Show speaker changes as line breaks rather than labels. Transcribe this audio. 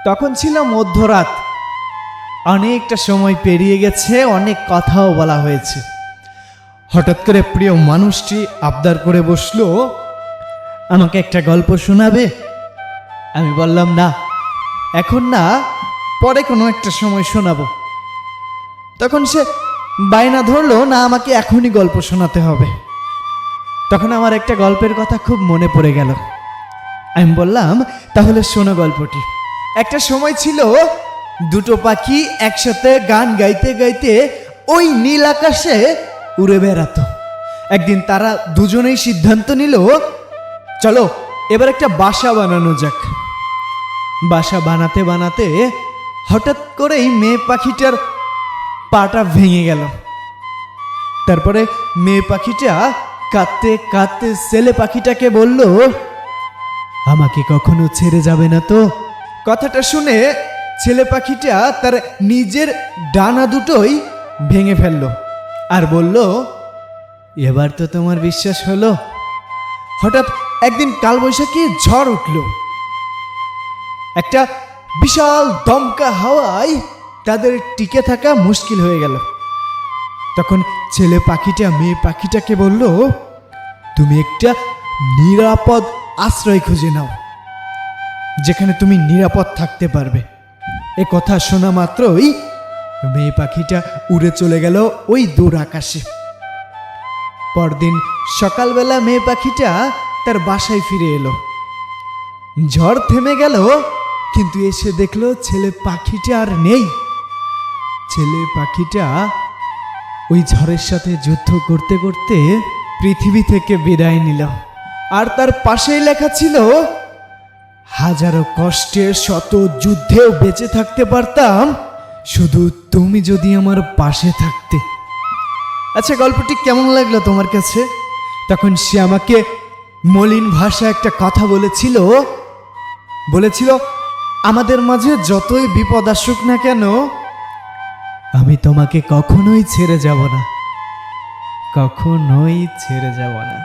তখন ছিল মধ্যরাত, অনেকটা সময় পেরিয়ে গেছে, অনেক কথাও বলা হয়েছে। হঠাৎ করে প্রিয় মানুষটি আবদার করে বসলো, আমাকে একটা গল্প শোনাবে? আমি বললাম না, এখন না, পরে কোনো একটা সময় শোনাবো। তখন সে বায়না ধরলো, না আমাকে এখনই গল্প শোনাতে হবে। তখন আমার একটা গল্পের কথা খুব মনে পড়ে গেল। আমি বললাম, তাহলে শোনো গল্পটি। একটা সময় ছিল, দুটো পাখি একসাথে গান গাইতে গাইতে ওই নীল আকাশে উড়ে বেড়াতো। একদিন তারা দুজনেই সিদ্ধান্ত নিল, চলো এবার একটা বাসা বানানো যাক। বাসা বানাতে বানাতে হঠাৎ করেই মেয়ে পাখিটার পাটা ভেঙে গেল। তারপরে মেয়ে পাখিটা কাঁদতে কাঁদতে ছেলে পাখিটাকে বলল, আমাকে কখনো ছেড়ে যাবে না তো? কথাটা শুনে ছেলে পাখিটা তার নিজের ডানা দুটোই ভেঙে ফেলল আর বলল, এবার তো তোমার বিশ্বাস হলো। হঠাৎ একদিন কালবৈশাখী ঝড় উঠল। একটা বিশাল দমকা হাওয়ায় তাদের টিকে থাকা মুশকিল হয়ে গেল। তখন ছেলে পাখিটা মেয়ে পাখিটাকে বলল, তুমি একটা নিরাপদ আশ্রয় খুঁজে নাও, যেখানে তুমি নিরাপদ থাকতে পারবে। এ কথা শোনা মাত্রই মেয়ে পাখিটা উড়ে চলে গেল ওই দূর আকাশে। পরদিন সকালবেলা মেয়ে পাখিটা তার বাসায় ফিরে এলো। ঝড় থেমে গেল, কিন্তু এসে দেখলো ছেলে পাখিটা আর নেই। ছেলে পাখিটা ওই ঝড়ের সাথে যুদ্ধ করতে করতে পৃথিবী থেকে বিদায় নিল। আর তার পাশেই লেখা ছিল, হাজারো কষ্টের শত যুদ্ধেও বেঁচে থাকতে পারতাম, শুধু তুমি যদি আমার পাশে থাকতে। আচ্ছা, গল্পটি কেমন লাগলো তোমার কাছে? তখন সে আমাকে মলিন ভাষা একটা কথা বলেছিল, আমাদের মাঝে যতই বিপদ আসুক না কেন, আমি তোমাকে কখনোই ছেড়ে যাব না, কখনোই ছেড়ে যাব না।